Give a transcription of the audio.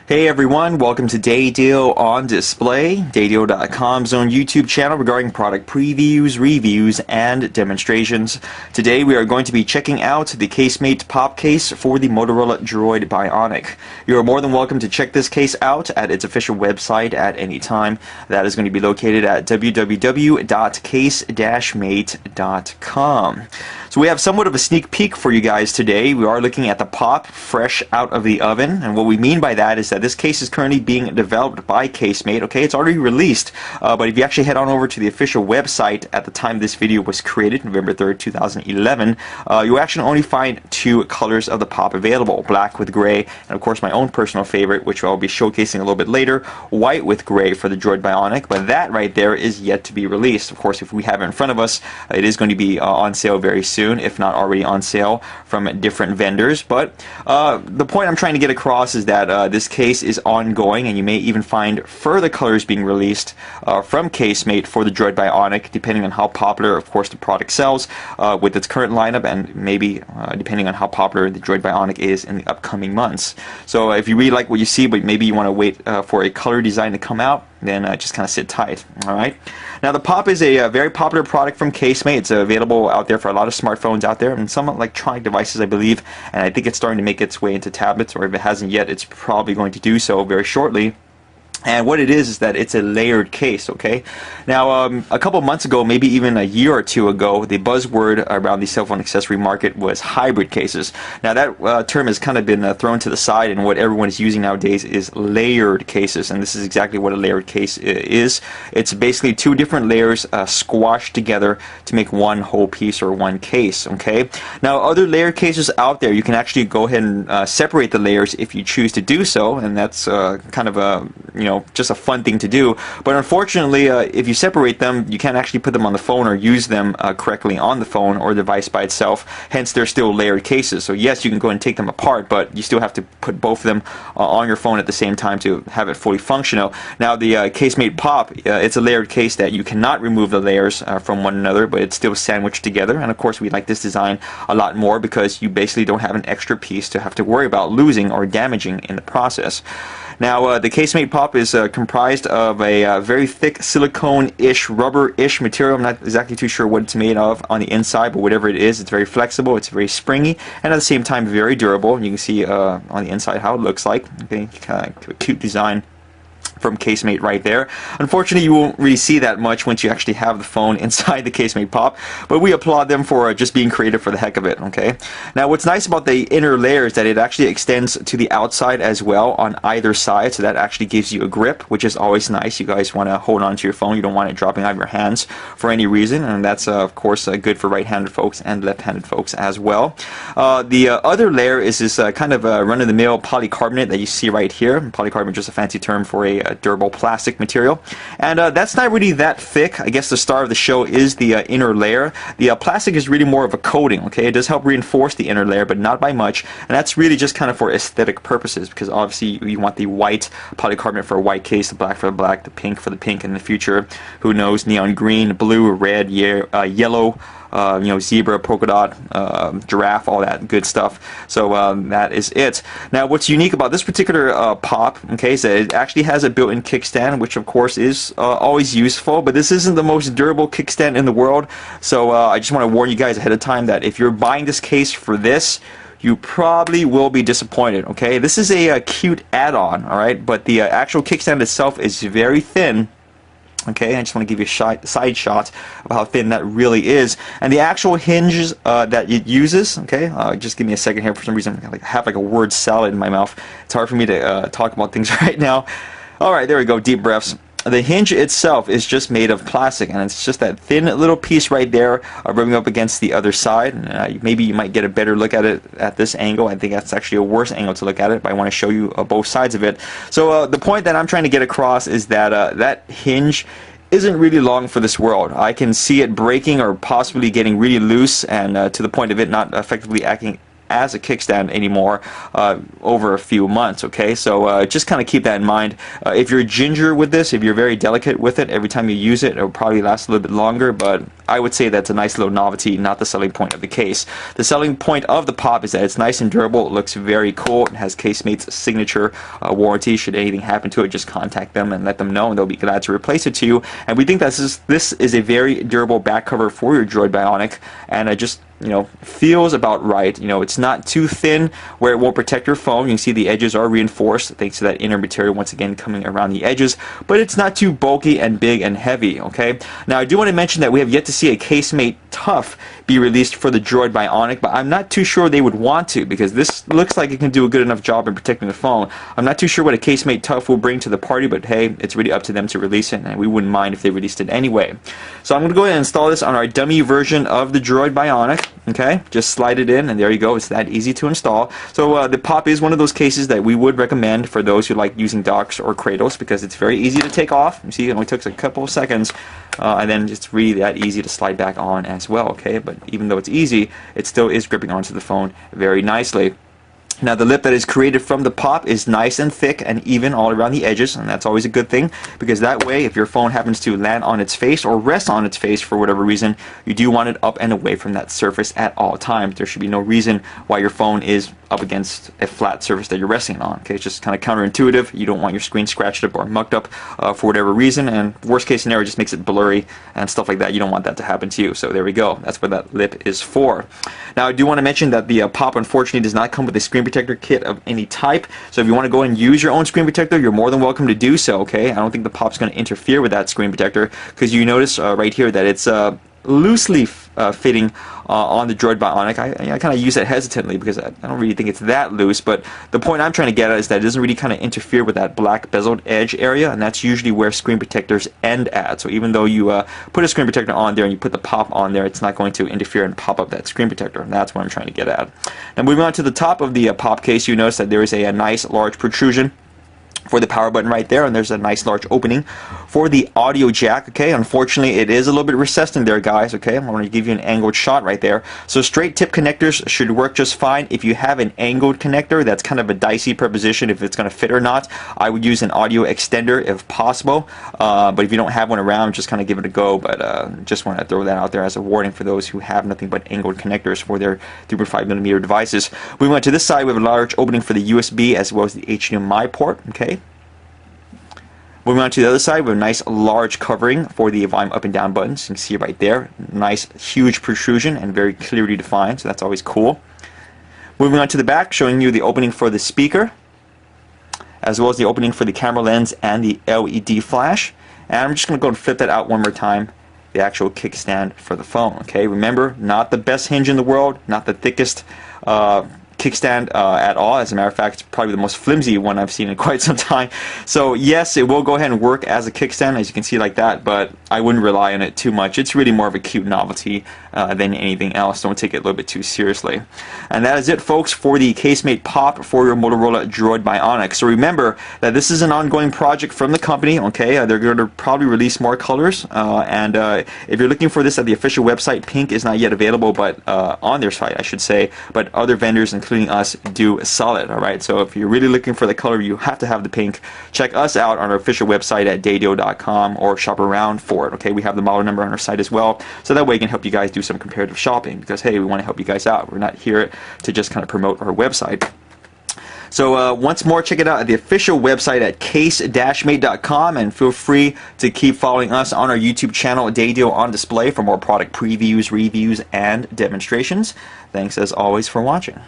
Hey everyone, welcome to Day Deal on Display, daydeal.com's own YouTube channel regarding product previews, reviews, and demonstrations. Today we are going to be checking out the Casemate pop case for the Motorola DROID Bionic. You are more than welcome to check this case out at its official website at any time. That is going to be located at www.case-mate.com. So we have somewhat of a sneak peek for you guys today. We are looking at the pop fresh out of the oven, and what we mean by that is that this case is currently being developed by Casemate. Okay, it's already released, but if you actually head on over to the official website at the time this video was created, November 3rd, 2011, you'll actually only find two colors of the pop available, black with gray, and of course my own personal favorite, which I'll be showcasing a little bit later, white with gray for the DROID Bionic, but that right there is yet to be released. Of course, if we have it in front of us, it is going to be on sale very soon, if not already on sale from different vendors. But the point I'm trying to get across is that this case is ongoing, and you may even find further colors being released from Casemate for the DROID Bionic, depending on how popular, of course, the product sells with its current lineup, and maybe depending on how popular the DROID Bionic is in the upcoming months. So if you really like what you see, but maybe you want to wait for a color design to come out, then just kind of sit tight. Alright. Now the pop is a very popular product from Casemate. It's available out there for a lot of smartphones out there and some electronic devices, I believe, and I think it's starting to make its way into tablets, or if it hasn't yet, it's probably going to do so very shortly. And what it is that it's a layered case, okay? Now, a couple months ago, maybe even a year or two ago, the buzzword around the cell phone accessory market was hybrid cases. Now, that term has kind of been thrown to the side, and what everyone is using nowadays is layered cases, and this is exactly what a layered case is. It's basically two different layers squashed together to make one whole piece or one case, okay? Now, other layered cases out there, you can actually go ahead and separate the layers if you choose to do so, and that's kind of a, just a fun thing to do. But unfortunately, if you separate them, you can't actually put them on the phone or use them correctly on the phone or device by itself. Hence, they're still layered cases. So yes, you can go and take them apart, but you still have to put both of them on your phone at the same time to have it fully functional. Now, the Casemate Pop, it's a layered case that you cannot remove the layers from one another, but it's still sandwiched together. And of course, we like this design a lot more because you basically don't have an extra piece to have to worry about losing or damaging in the process. Now, the Casemate Pop is comprised of a very thick silicone-ish, rubber-ish material. I'm not exactly too sure what it's made of on the inside, but whatever it is, it's very flexible, it's very springy, and at the same time very durable. And you can see on the inside how it looks like. Okay, kind of a cute design from Casemate right there. Unfortunately, you won't really see that much once you actually have the phone inside the Casemate Pop, but we applaud them for just being creative for the heck of it, okay? Now, what's nice about the inner layer is that it actually extends to the outside as well on either side, so that actually gives you a grip, which is always nice. You guys want to hold on to your phone. You don't want it dropping out of your hands for any reason, and that's, of course, good for right-handed folks and left-handed folks as well. The other layer is this kind of run-of-the-mill polycarbonate that you see right here. Polycarbonate is just a fancy term for a durable plastic material, and that's not really that thick. I guess the star of the show is the inner layer. The plastic is really more of a coating, okay? It does help reinforce the inner layer, but not by much, and that's really just kind of for aesthetic purposes, because obviously you want the white polycarbonate for a white case, the black for the black, the pink for the pink, and in the future, who knows, neon green, blue, red, yellow, zebra, polka dot, giraffe, all that good stuff. So that is it. Now, what's unique about this particular pop, okay, is that it actually has a built-in kickstand, which of course is always useful, but this isn't the most durable kickstand in the world. So I just want to warn you guys ahead of time that if you're buying this case for this, you probably will be disappointed, okay? This is a cute add-on, alright, but the actual kickstand itself is very thin. Okay, I just want to give you a side shot of how thin that really is, and the actual hinges that it uses. Okay, just give me a second here. For some reason, I have like a word salad in my mouth. It's hard for me to talk about things right now. All right, there we go. Deep breaths. The hinge itself is just made of plastic, and it's just that thin little piece right there rubbing up against the other side. Maybe you might get a better look at it at this angle. I think that's actually a worse angle to look at it, but I want to show you both sides of it. So the point that I'm trying to get across is that that hinge isn't really long for this world. I can see it breaking or possibly getting really loose, and to the point of it not effectively acting as a kickstand anymore over a few months. Okay, so just kind of keep that in mind. If you're ginger with this, if you're very delicate with it, every time you use it, it'll probably last a little bit longer, but I would say that's a nice little novelty, not the selling point of the case. The selling point of the Pop is that it's nice and durable, it looks very cool, it has Casemate's signature warranty. Should anything happen to it, just contact them and let them know, and they'll be glad to replace it to you. And we think this is a very durable back cover for your Droid Bionic, and just feels about right. It's not too thin where it won't protect your phone. You can see the edges are reinforced thanks to that inner material once again coming around the edges, but it's not too bulky and big and heavy. Okay, now I do want to mention that we have yet to see a Casemate Tough be released for the Droid Bionic, but I'm not too sure they would want to, because this looks like it can do a good enough job in protecting the phone. I'm not too sure what a Casemate Tough will bring to the party, but hey, it's really up to them to release it, and we wouldn't mind if they released it anyway. So I'm going to go ahead and install this on our dummy version of the Droid Bionic. Okay, just slide it in, and there you go. It's that easy to install. So the Pop is one of those cases that we would recommend for those who like using docks or cradles, because it's very easy to take off. You see, it only took a couple of seconds, and then it's really that easy to slide back on as well. Okay, but even though it's easy, it still is gripping onto the phone very nicely. Now the lip that is created from the Pop is nice and thick and even all around the edges, and that's always a good thing, because that way if your phone happens to land on its face or rest on its face for whatever reason, you do want it up and away from that surface at all times. There should be no reason why your phone is up against a flat surface that you're resting on. Okay, it's just kind of counterintuitive. You don't want your screen scratched up or mucked up for whatever reason, and worst case scenario just makes it blurry and stuff like that. You don't want that to happen to you. So there we go. That's what that lip is for. Now I do want to mention that the Pop unfortunately does not come with a screen protector kit of any type. So if you want to go and use your own screen protector, you're more than welcome to do so. Okay, I don't think the Pop's going to interfere with that screen protector, because you notice right here that it's loosely fitting on the Droid Bionic. I kind of use that hesitantly because I don't really think it's that loose, but the point I'm trying to get at is that it doesn't really kind of interfere with that black bezeled edge area, and that's usually where screen protectors end at. So even though you put a screen protector on there and you put the Pop on there, it's not going to interfere and pop up that screen protector, and that's what I'm trying to get at. Now moving on to the top of the Pop case, you notice that there is a nice large protrusion for the power button right there, and there's a nice large opening for the audio jack. Okay, unfortunately it is a little bit recessed in there, guys. Okay, I'm going to give you an angled shot right there. So straight tip connectors should work just fine. If you have an angled connector, that's kind of a dicey proposition if it's going to fit or not. I would use an audio extender if possible, but if you don't have one around, just kind of give it a go. But just want to throw that out there as a warning for those who have nothing but angled connectors for their 3.5mm devices. We went to this side with a large opening for the USB as well as the HDMI port. Okay, moving on to the other side with a nice large covering for the volume up and down buttons. You can see it right there. Nice huge protrusion and very clearly defined, so that's always cool. Moving on to the back, showing you the opening for the speaker, as well as the opening for the camera lens and the LED flash. And I'm just going to go and flip that out one more time. The actual kickstand for the phone. Okay, remember, not the best hinge in the world, not the thickest kickstand at all. As a matter of fact, it's probably the most flimsy one I've seen in quite some time. So yes, it will go ahead and work as a kickstand, as you can see like that, but I wouldn't rely on it too much. It's really more of a cute novelty than anything else. Don't take it a little bit too seriously. And that is it, folks, for the Casemate Pop for your Motorola Droid Bionic. So remember that this is an ongoing project from the company. Okay, they're going to probably release more colors, and if you're looking for this at the official website, pink is not yet available, but on their site I should say, but other vendors including us do sell it. Alright, so if you're really looking for the color, you have to have the pink. Check us out on our official website at dadio.com or shop around for it. Okay, we have the model number on our site as well, so that way we can help you guys do some comparative shopping, because hey, we want to help you guys out. We're not here to just kind of promote our website. So once more, check it out at the official website at case-mate.com, and feel free to keep following us on our YouTube channel, Dadio on Display, for more product previews, reviews, and demonstrations. Thanks as always for watching.